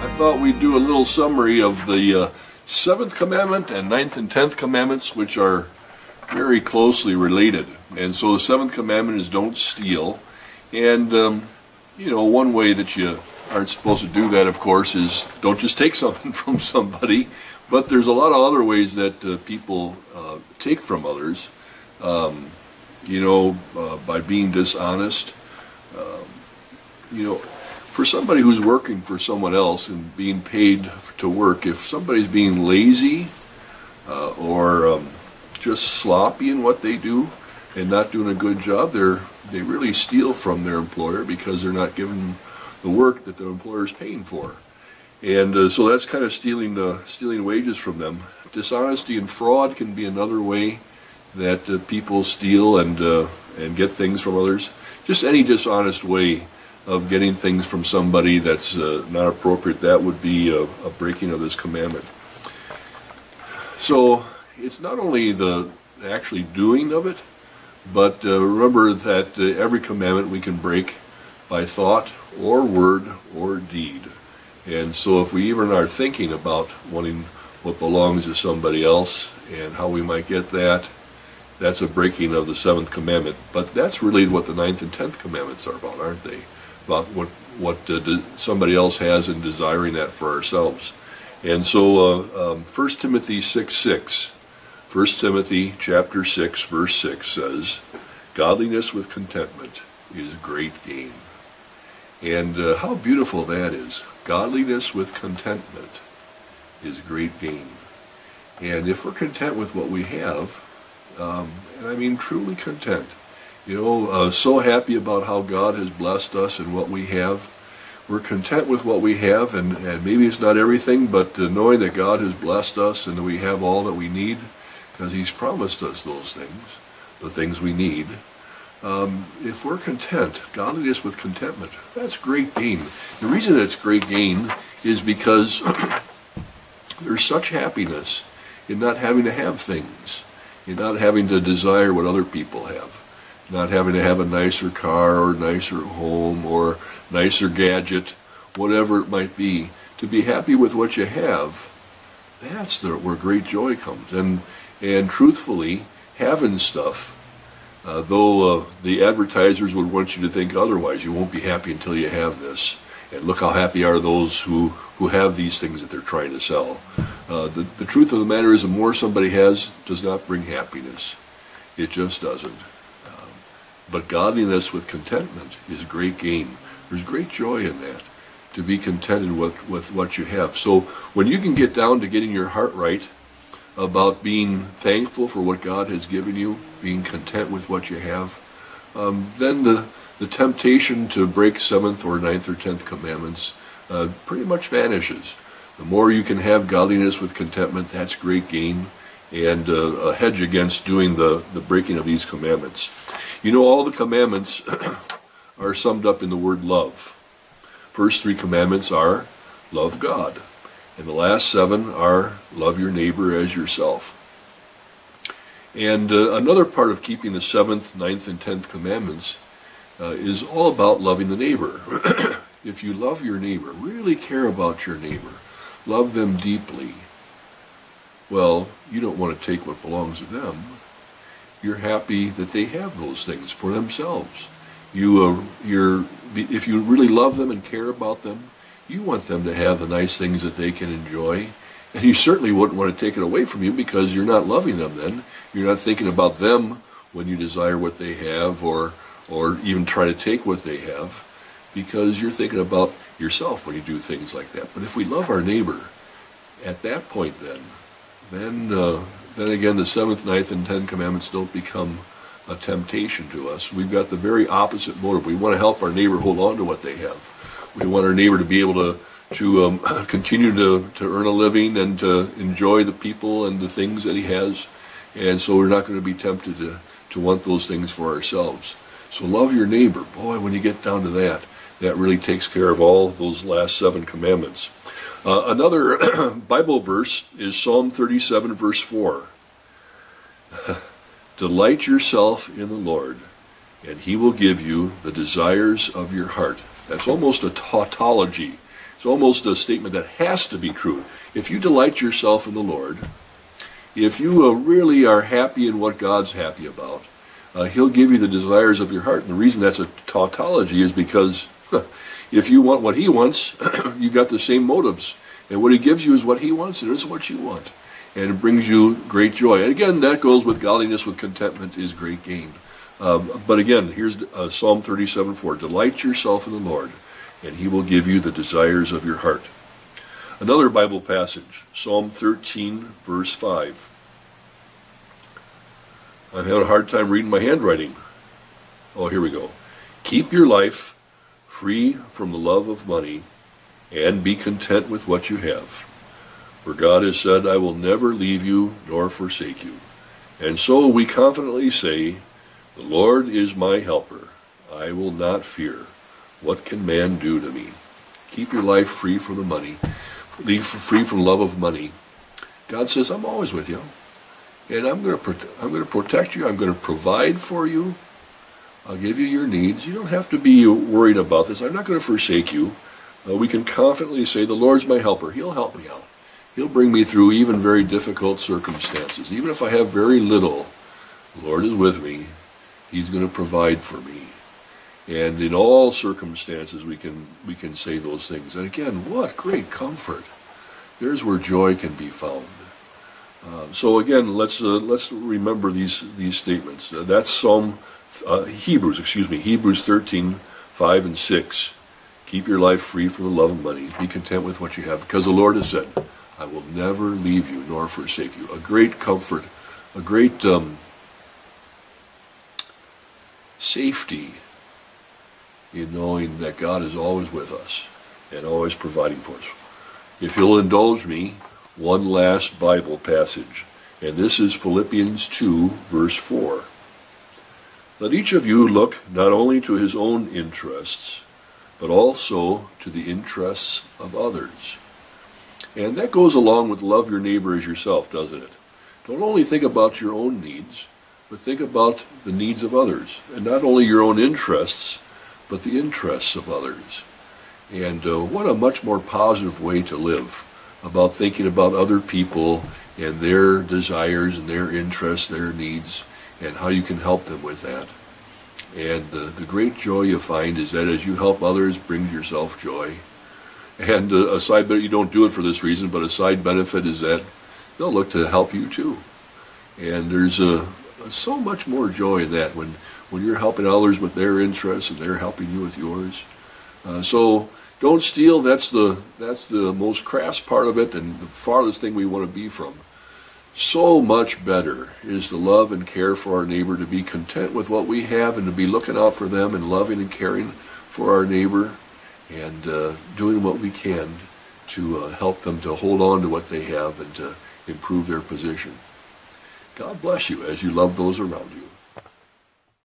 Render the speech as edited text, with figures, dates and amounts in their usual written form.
I thought we'd do a little summary of the 7th commandment and 9th and 10th commandments, which are very closely related. And so the 7th commandment is don't steal. And, one way that you aren't supposed to do that, of course, is don't just take something from somebody. But there's a lot of other ways that people take from others, by being dishonest. For somebody who's working for someone else and being paid to work, if somebody's being lazy or just sloppy in what they do and not doing a good job, they really steal from their employer because they're not giving the work that the employer's paying for. And so that's kind of stealing wages from them. Dishonesty and fraud can be another way that people steal and get things from others. Just any dishonest way of getting things from somebody that's not appropriate, that would be a breaking of this commandment. So it's not only the actually doing of it, but remember that every commandment we can break by thought or word or deed. And so if we even are thinking about wanting what belongs to somebody else and how we might get that, that's a breaking of the 7th commandment. But that's really what the 9th and 10th commandments are about, aren't they? About what somebody else has and desiring that for ourselves. And so 1 Timothy 6:6, 1 Timothy chapter 6, verse 6 says, godliness with contentment is great gain. And how beautiful that is. Godliness with contentment is great gain. And if we're content with what we have, and I mean truly content, so happy about how God has blessed us and what we have. We're content with what we have, and maybe it's not everything, but knowing that God has blessed us and that we have all that we need, because He's promised us those things, the things we need. If we're content, godliness with contentment, that's great gain. The reason it's great gain is because there's such happiness in not having to have things, in not having to desire what other people have. Not having to have a nicer car or nicer home or nicer gadget, whatever it might be. To be happy with what you have, that's where great joy comes. And truthfully, having stuff, though the advertisers would want you to think otherwise, you won't be happy until you have this. And look how happy are those who have these things that they're trying to sell. The truth of the matter is, the more somebody has does not bring happiness. It just doesn't. But godliness with contentment is great gain. There's great joy in that, to be contented with what you have. So when you can get down to getting your heart right about being thankful for what God has given you, being content with what you have, then the temptation to break 7th or 9th or 10th commandments pretty much vanishes. The more you can have godliness with contentment, that's great gain, and a hedge against doing the breaking of these commandments. All the commandments are summed up in the word love. First 3 commandments are love God, and the last 7 are love your neighbor as yourself. And another part of keeping the 7th, 9th, and 10th commandments is all about loving the neighbor. If you love your neighbor, really care about your neighbor, love them deeply, well, you don't want to take what belongs to them. You're happy that they have those things for themselves. If you really love them and care about them, you want them to have the nice things that they can enjoy. And you certainly wouldn't want to take it away from you, because you're not loving them then. You're not thinking about them when you desire what they have or even try to take what they have, because you're thinking about yourself when you do things like that. But if we love our neighbor, at that point then again, the 7th, 9th, and 10th commandments don't become a temptation to us. We've got the very opposite motive. We want to help our neighbor hold on to what they have. We want our neighbor to be able to continue to earn a living and to enjoy the people and the things that he has. And so we're not going to be tempted to want those things for ourselves. So love your neighbor. Boy, when you get down to that really takes care of all those last 7 commandments. Another Bible verse is Psalm 37, verse 4. Delight yourself in the Lord, and He will give you the desires of your heart. That's almost a tautology. It's almost a statement that has to be true. If you delight yourself in the Lord, if you really are happy in what God's happy about, He'll give you the desires of your heart. And the reason that's a tautology is because if you want what He wants, you got the same motives. And what He gives you is what He wants, and it's what you want. And it brings you great joy. And again, that goes with godliness, with contentment is great gain. But again, here's Psalm 37:4. Delight yourself in the Lord, and He will give you the desires of your heart. Another Bible passage, Psalm 13, verse 5. I'm having a hard time reading my handwriting. Oh, here we go. Keep your life free from the love of money, and be content with what you have. For God has said, I will never leave you nor forsake you. And so we confidently say, the Lord is my helper. I will not fear. What can man do to me? Keep your life free from the money, free from love of money. God says, I'm always with you. And I'm going to protect you. I'm going to provide for you. I'll give you your needs. You don't have to be worried about this. I'm not going to forsake you. We can confidently say, the Lord's my helper. He'll help me out. He'll bring me through even very difficult circumstances. Even if I have very little, the Lord is with me. He's going to provide for me. And in all circumstances, we can say those things. And again, what great comfort. There's where joy can be found. So again, let's remember these statements. That's Hebrews 13, 5 and 6. Keep your life free from the love of money. Be content with what you have, because the Lord has said, I will never leave you nor forsake you. A great comfort, a great safety in knowing that God is always with us and always providing for us. If you'll indulge me, one last Bible passage, and this is Philippians 2, verse 4. Let each of you look not only to his own interests, but also to the interests of others. And that goes along with love your neighbor as yourself, doesn't it? Don't only think about your own needs, but think about the needs of others. And not only your own interests, but the interests of others. And what a much more positive way to live, about thinking about other people and their desires and their interests, their needs, and how you can help them with that. And the great joy you find is that as you help others, bring yourself joy. And a side benefit, you don't do it for this reason, but a side benefit is that they'll look to help you too. And there's so much more joy in that when you're helping others with their interests and they're helping you with yours. So don't steal. That's the most crass part of it, and the farthest thing we want to be from. So much better is to love and care for our neighbor, to be content with what we have, and to be looking out for them and loving and caring for our neighbor, and doing what we can to help them to hold on to what they have and to improve their position. God bless you as you love those around you.